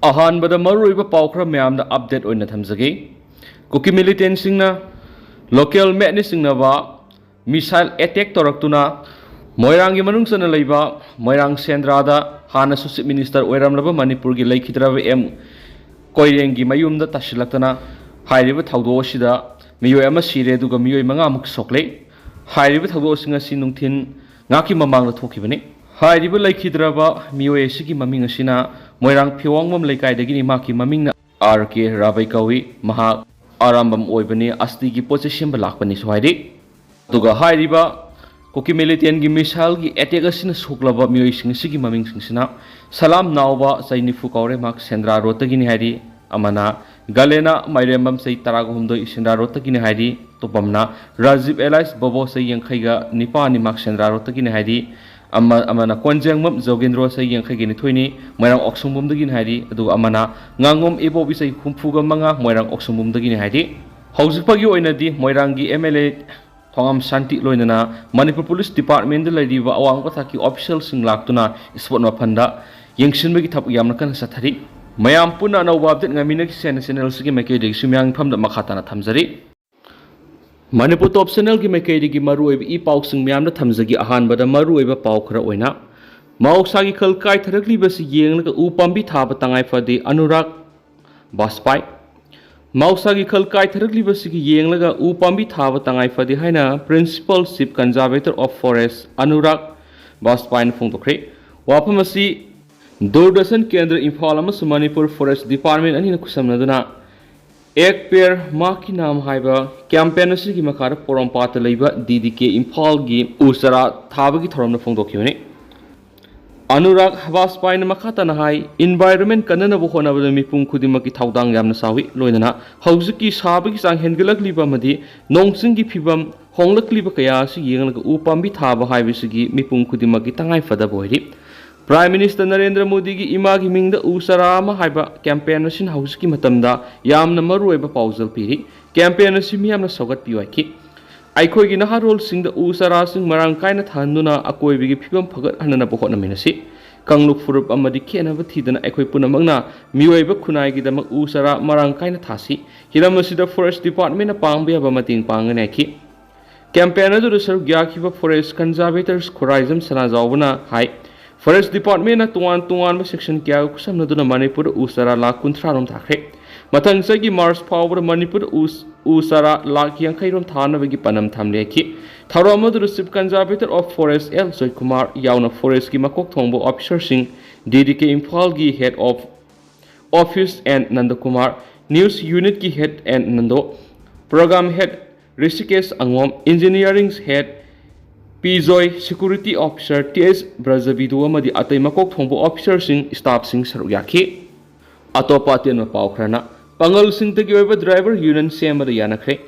अहानबदा मरुइबा पाउ खरा म्याम दा अपडेट ओइना थमजगे कुकी मिलिटेंट सिंगना लोकल मैटनी सिंगनाबा मिसाइल अटैक तोरक्तुना मोइरांग मनुंग सना लैबा मोइरांग सेंद्रादा हाना चीफ मिनिस्टर ओइरामलबा मणिपुर गी लैखिद्राबा एम कोइरेंगी मयुमदा तासिलक्तना हाइरिबा थौदोसिदा मियोय अमा सिरे दुगा मियोय मंगा मुक सोकले हाइरिबा थौदोसिंगा सि नुंथिन ngaki mamang la thokibani hairiba laikhidraba miyoy sigi maming asina moirang phiwangmam laikai dagi ni maki maming na RK Rabai kawi maha arambam oibani asti gi possession ba lakpani sohaidi tuga hairiba koki militant gi missile gi attack asina soklaba miyoy sing sigi maming singsina salam nawba saini fu kaure mak sendra rotagi ni hairi amana galena mairembam sei tarago humdoi sendra rotagi ni hairi topamna Rajiv Elias Bobo say yang khaiga nipa ni mak sendra rotagi ni hairi amana konjangmam jogendro say yang khagi ni thoini moirang oksumum dagi ni hairi adu amana ngangom ebo bisai humfuga manga moirang oksumum dagi ni hairi Haojik2 oina di moirang gi MLA thongam santi loinana Manipur Police Department la riba awang pathaki official sing laktuna spot ma phanda yengsin bagi thap yamna kan sathari mayam puna no wabdet ngamina ki channel sigi meke de sumyang phamda makhatana thamjari Manipur top channel ki meke de gi maru oi I pauk sing myam na thamjagi ahan bada maru oi ba pauk khara oina mauksa gi khal kai tharakli ba si yeng na u pambi thaba tangai phadi Anurag Baspai Mausa gi khal kai tharakli ba si gi yeng laga u pambi thaba tangai phadi haina principal chief conservator of forest Anurag Baspai na phongtokre wapam asi Doordarshan Kendra Imphal amasung Manipur Forest Department anina kusamnaduna ek pair ma ki naam haiba campaign asigi makara porompata leiba DDK Imphal gi usara thaba gi thoramna phongdokhibani Anurag Baspai na makata na hai environment kanana bo hona ba mipung khudimaki thaudang yamna sawi loinana haujiki sabagi sang hengelakliba madi nongsing gi phibam honglakliba kaya si yengna u pambi thaba haibisigi mipung khudimaki tangai fada boiri Prime Minister Narendra Modi gi ima gi mingda usara ma haiba campaign asin house ki matamda yamna maruiba pausal piri campaign asin miyamna sogat piwaki aikhoi gi naha role sing da usara sing marang kaina thanduna akoi bi gi phibam phagat hanana bokhona minasi kangluk furup amadi khena ba thidana aikhoi punamangna miyoiba khunai gi damak usara marang kaina thasi hiram asida forest department na pangbe ba mating pangane ki campaign adu sar gyakhiba forest conservators khoraizam sana jawbuna hai Forest Department na tuan ba section kya kusam na duna Manipur usara la kunthra rom thakre mathang sagi Mars power Manipur usara la kyang khai rom thana ba gi panam thamle ki tharom adu chief conservator of forest L Joy Kumar yauna forest ki makok thongbo officer sing DDK Imphal gi head of office and Nanda Kumar news unit ki head and Nando program head Rishikesh Angom engineering head Pijoy Security Officer TS Brazavidu amadi atai makok thongbo officer sing staff sing saruk yakhi atopa ten ma pau khrana pangal sing tagi oiba driver union sema da yanakre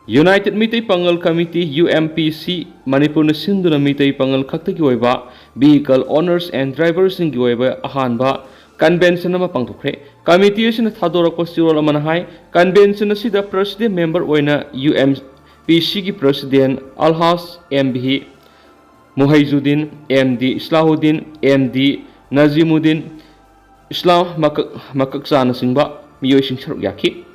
United Mitai Pangal Committee UMPC Manipur na sinduna mitai pangal khaktagi oiba vehicle owners and drivers sing gi oiba ahanba convention ama pangthokre committee sina thadorak postirol amana hai convention sida president member oina UMPC gi president Alhas MB Muhaizuddin MD Islahuddin MD Nazimuddin Islam Makaksana Singba Miyoy Sing Saruk Yaki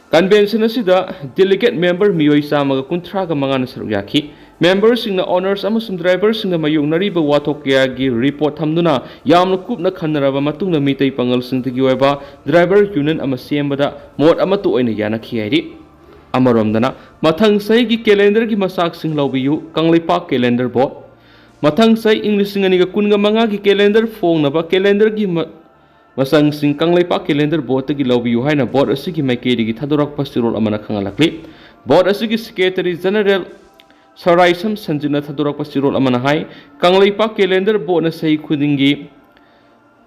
Convention asida delegate member Miyoy Samaga Kuntraga Mangana Saruk Yaki members sing na owners amasung drivers sing na mayung nariba watok kaya gi report hamduna yamna kupna khanaraba matungna mitai pangal sing tigi oiba driver union ama sembada mot ama tu oina yana khiyari amaromdana mathang sai gi calendar gi masak sing lawbiyu Kanglaipak calendar board Mathang sai English sing aniga kunga manga ki calendar phone na ba calendar gi masang sing Kanglaipak calendar board gi lawbiyu haina board asigi maikeri gi thadorak pastirol amana khangalakli board asigi secretary general Saraisam Sanjuna thadorak pastirol amana hai Kanglaipak calendar board na sai khudingi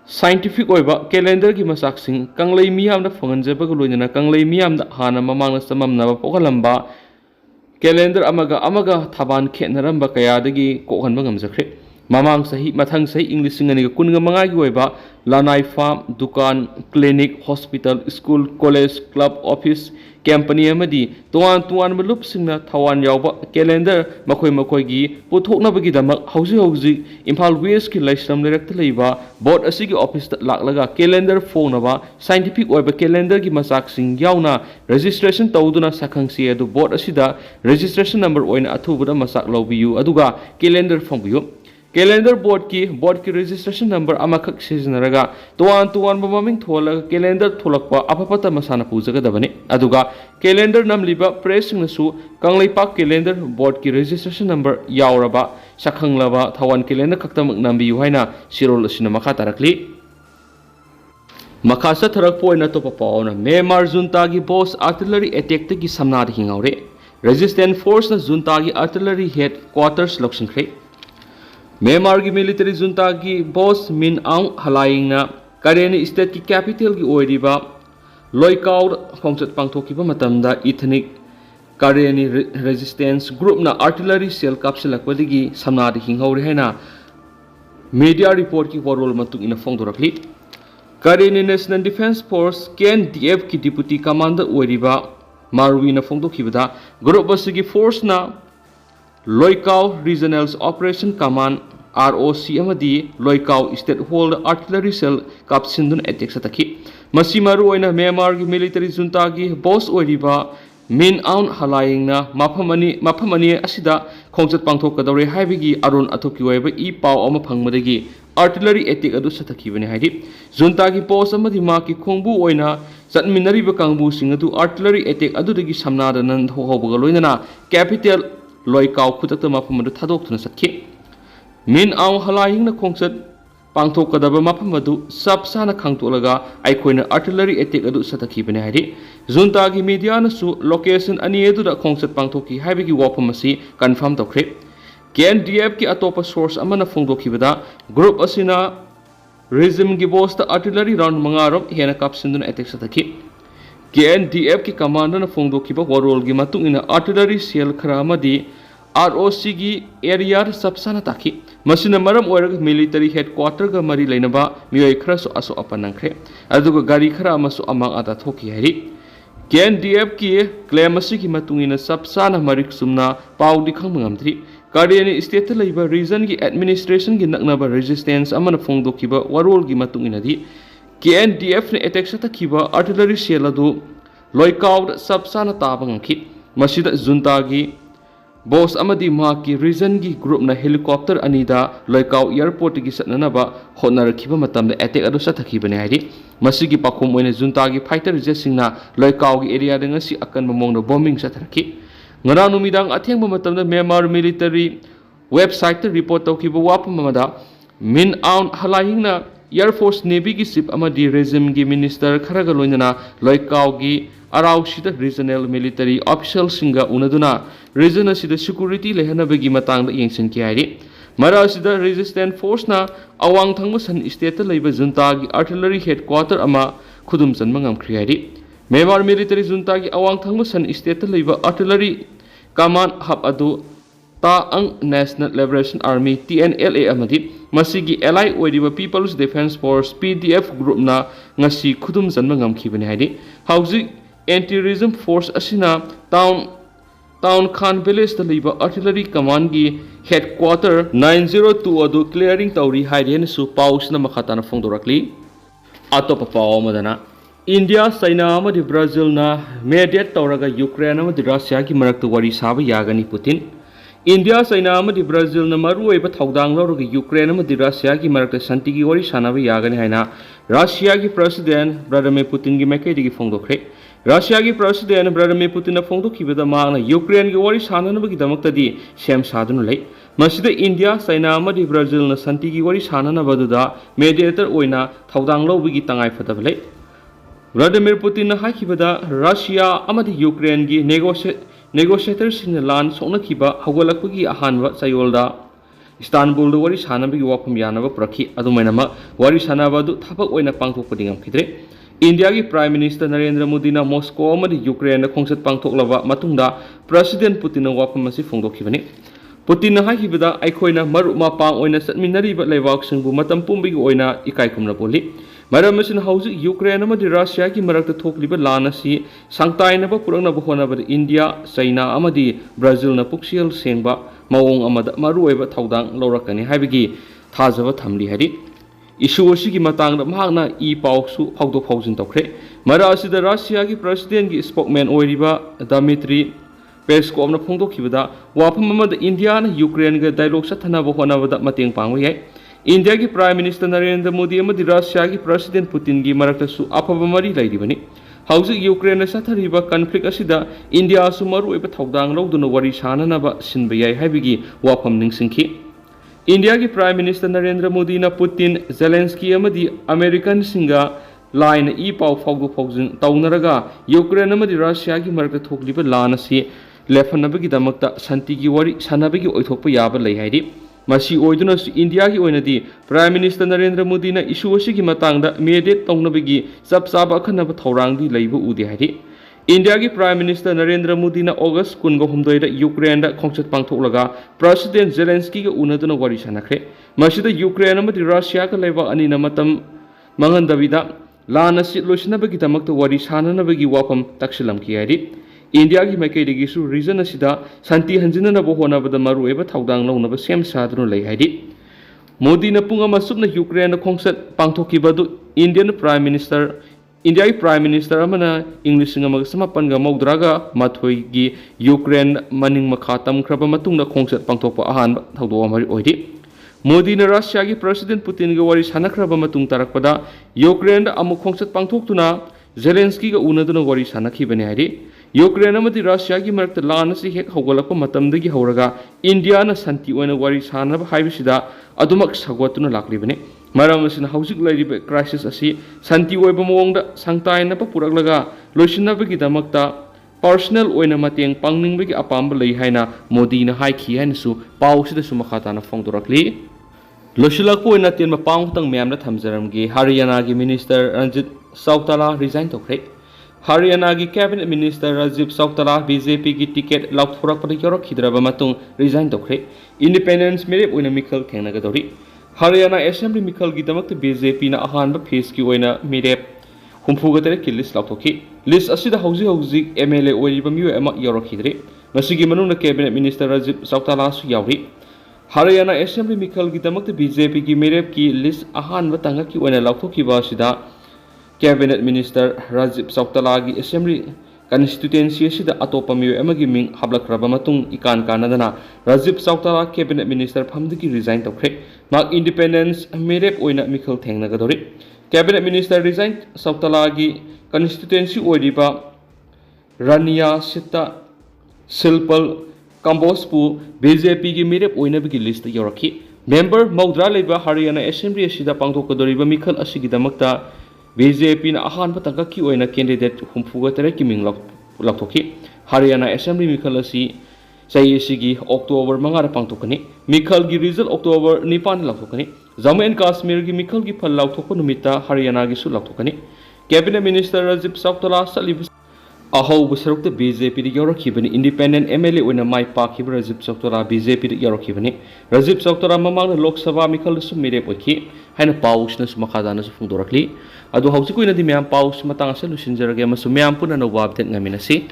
scientific oiba calendar gi masak sing Kanglai miyam na phonganjeba ga loinana Kanglai miyam da hana mamang na samam na ba pokalamba calendar amaga thaban khenaramba kaya dagi kokhanba ngamjakre Mamang sahi mathang sahi English singani kunga mangai gi oiba lanai farm dukan clinic hospital school college club office company amadi tuan malup singna thawan yawba calendar makoi gi puthokna bagi damak hauji Imphal West ki laisram lerak leiba board asigi office ta laklaga calendar phone ba scientific oiba calendar gi masak sing yauna registration tawduna sakhang si adu board asida registration number oina athubuda masak lawbiyu aduga calendar phongbiyu Calendar board ki registration number amakak sizinaraga tuan maming thola calendar tholakpa apapata masana pujaga dabani aduga calendar namliba press nasu kanglaipak calendar board ki registration number yauraba sakhanglaba thawan calendar khaktamak nambi haina sirol asina makha tarakli makasa tharak poina to papaona Myanmar junta gi boss artillery attack gi samna hingaure resistant force na junta gi artillery headquarters lokshinkhre Myanmar की military junta की boss Min Aung Hlaing na Karen state की capital की ओइरिबा लोइकाउ खोंगचत पांगथोकिबा मतमदा ethnic Karen resistance group na artillery cell kapsilaktuna samnadi hinghori haina media report की warol matung ina phongdorakli Karen National Defense Force KNDF की deputy commander ओइरिबा Marwi na phongdokibada group basigi force na Loikau Regional Operation Command ROC amadi Loikau State Hold Artillery Cell Kapsindun attack sataki masi maru oina Myanmar gi military junta gi boss oiriba Min Aung Hlaing na maphamani asida khongjat pangthok kadore haibigi arun athoki oiba I pau ama phangmadagi artillery attack adu sataki bani haidi junta gi boss amadi ma ki khongbu oina chatminari ba kangbu singadu artillery attack adu dagi samnada nan thohobaga loinana capital Loikau kutakta mapamadu thadok tuna sakhi Min Aung Hlaing na khongchat pangthok kadaba mapamadu sab sana khangtolaga aikoina artillery attack adu satakhi bane haidi junta gi media na su location ani edu da khongchat pangthoki haibigi wapamasi confirm tokre KNDF ki atopa source amana phongdokhibada group asina regime gi boss ta artillery round mangarom hena kapsindun attack satakhi KNDF की commander ने फोंदोखिबा वरोल की मतुंग इन artillery cell खरामदी ROC की area सबसाना ताकि मसिना मरम ओरग military headquarter का मरी लेनबा मियोय खरसो असो अपनंखरे अदुगा गाड़ी खरा अमसो अमांग आदा थोकी हैरी KNDF की क्लेम असि की मतुंग इन सबसाना मरिक सुमना पाउ दिखंग मंगमद्री Karen state लैबा रीजन की एडमिनिस्ट्रेशन की नकनबा रेजिस्टेंस अमन फोंदोखिबा वरोल की मतुंग इनदी KNDF ने attack satakhiba artillery cell adu loikau sabsana tabangki masida junta gi boss amadi ma ki region gi group na helicopter anida loikau airport gi satnanaba honnarakhiba matamda attack adu satakhiba ne haidi masigi pakhum oina junta gi fighter jet singna loikau gi area da ngasi akan mamongna bombing satharaki ngara numidang athengba matamda Myanmar military website ta report tawkhiba wapamada Min Aung Hlaing na Air Force Navy की ship amadi regime की minister Kharga लोइना लोइकाउ की अराउ सिदा regional military official singa unaduna region asida security lehanabagi matangda yengsin ki hairi mara asida resistant force na awang thangma san state leiba junta gi artillery headquarter ama khudum chanma ngamkhri hairi Myanmar military junta gi awang thangma san state leiba artillery command hub adu Taang National Liberation Army TNLA amadi masigi ally oidiba People's Defense Force PDF group na ngasi khudum janma ngamkhibani haidi Haojik anti-terrorism force asina town Khan village da liba artillery command gi headquarter 902 adu clearing tauri haiden su paus na makhatana phongdorakli atopa paw madana India China amadi Brazil na mediate tauraga Ukraine amadi Russia ki marakta wari saba yagani Putin India China amadi Brazil na maru oiba thaudang lawrga Ukraine amadi Russia ki marakta santi gi wari sanaba yagani haina Russia ki president Vladimir Putin gi makai digi phongdokre Russia ki president Vladimir Putin na phongdokhibada maangna Ukraine gi wari sananaba gi damakta di sem saduna lei masida India China amadi Brazil na santi gi wari sananaba duda mediator oina thaudang lawbi gi tangai phadaba lei Vladimir Putin na hakhibada Russia amadi Ukraine gi negotiators in the land sona kiba hawalakpagi ahanwa sayolda Istanbul da wari sanabagi wapam yanaba prakhi adumainama wari sanaba du thabak oina pangthokpadi ngamkhidre India ki Prime Minister Narendra Modi na Moscow amadi Ukraine na khongsat pangthoklaba matungda President Putin na wapam asi phongdokhibani Putin haibada aikoina maru mapang oina satminariba leibak-singbu matam pumbigi oina ikai kumna poli. Maram asin hauzik Ukraine amadi Russia ki marakta thokliba lan asi sangtainaba purangnaba honabada India, China amadi Brazil na puksial sengba mawong amada maruoiba thaudang laurakani haibagi thajaba thamli hari. Issue asigi matangda mahakna pawsu phawdok phawjin tawkhre. Mara asida Russia ki president ki spokesman oiriba Dmitry Peskov na phongdokhibada wafam amada India na Ukraine ga dialogue sathanaba honabada mateng pangwi hai. India ki Prime Minister Narendra Modi amadi Russia ki President Putin ki marakta su afaba mari lairibani. Haujik Ukraine na sathariba conflict asida India su maruoiba thaudang lawduna wari sananaba sinba yai haibigi wafam ningsingki. India ki Prime Minister Narendra Modi na Putin, Zelensky amadi American singa line paw phawdu phawjin tawnaraga Ukraine amadi Russia ki marakta thokliba lan asi lefanabagi damakta santi ki wari sanabagi oithokpa yaba lei haidi. Masi oiduna India ki oinadi Prime Minister Narendra Modi na issue asigi matangda mediate tawnabagi chap chaba akhanaba thorangdi leiba udi haidi. India ki Prime Minister Narendra Modi na August 19 da Ukraine da khongchat pangthoklaga President Zelensky ga unaduna wari sanakre. Masida Ukraine amadi Russia ka leiba ani na matam mangandabida lana sit loisinabagi damakta wari sananabagi wafam taksilam ki haidi. India ki maikaidagi su reason asida santi hanjinanaba honabada maruoiba thaudang lawnaba sem saduna lei haidi. Modi na punga masupna Ukraine na khongchat pangthokibadu India Prime Minister amana English nga magsamapan ga maudraga mathoi gi Ukraine maning makhatam khraba matungna khongchat pangthokpa ahan thawdo amari oidi. Modi na Russia gi President Putin ga wari sanakhraba matung tarakpada Ukraine da amu khongchat pangthoktuna Zelensky ga unaduna wari sanakhibani haidi. Ukraine amadi Russia gi marakta lan asi hek hawgalakpa matamdagi hawraga India na santi oina wari sanaba haibisida adumak sagwatuna laklibani. Maram asina haujik lairiba crisis asi santi oiba mawongda sangtainaba puraklaga loisinabagi damakta personal oina mateng pangningbagi apamba lei haina Modi na haikhi haina su pawsida su makhatana phongdorakli. Loisilakpo oina tenma pangtang myamna thamjaramgi Haryana gi Minister Ranjit Sautala resign tokre. Haryana gi Cabinet Minister Rajiv Sautala BJP gi ticket lauthorakpada yorokhidraba matung resign tokre. Independence merep oina mikhal thengnagadori. Haryana Assembly Mikhal ki damakta BJP na ahanba phase ki oina mirep humfugatere ki list lauthoki. List asida hauji MLA oiriba miyo ama yorokhidre. Masigi manungna Cabinet Minister Rajiv Sautala su yauri. Haryana Assembly Mikhal ki damakta BJP ki mirep ki list ahanba tanga ki oina lauthoki ba sida Cabinet Minister Rajiv Sautala ki Assembly constituency asida atopa miyo ama gi ming hablakraba matung ikan kanadana Rajiv Sautala Cabinet Minister phamdagi resign tokre. Mak independence merep oina mikhal thengnagadori. Cabinet Minister resign Sautala gi constituency oiriba Rania Sita Silpal Kambospu BJP gi merep oina bigi list yorakhi. Member Maudra leba Haryana Assembly asida pangthokadoriba mikhal asigi damakta BJP na ahanba tangka ki oina candidate humfuga tere ki ming lakthoki. Haryana Assembly mikhal asi Checksinsi October mangara pangthokani. Mikhal gi result October 9 laktokani. Jammu and Kashmir gi mikhal gi phal laktokpa numita Haryana gi su laktokani. Cabinet Minister Rajiv Sautala salib ahau busarukta BJP ri yorakhibani independent MLA oina mai pakhiba Rajiv Sautala BJP ri yorakhibani. Rajiv Sautala mamang Lok Sabha mikhal su mirep oikhi haina paus na su makhadana su phungdorakli. Adu haujik oina di myam paus matang sa lusinjarage masu myam puna no wabdet ngaminasi.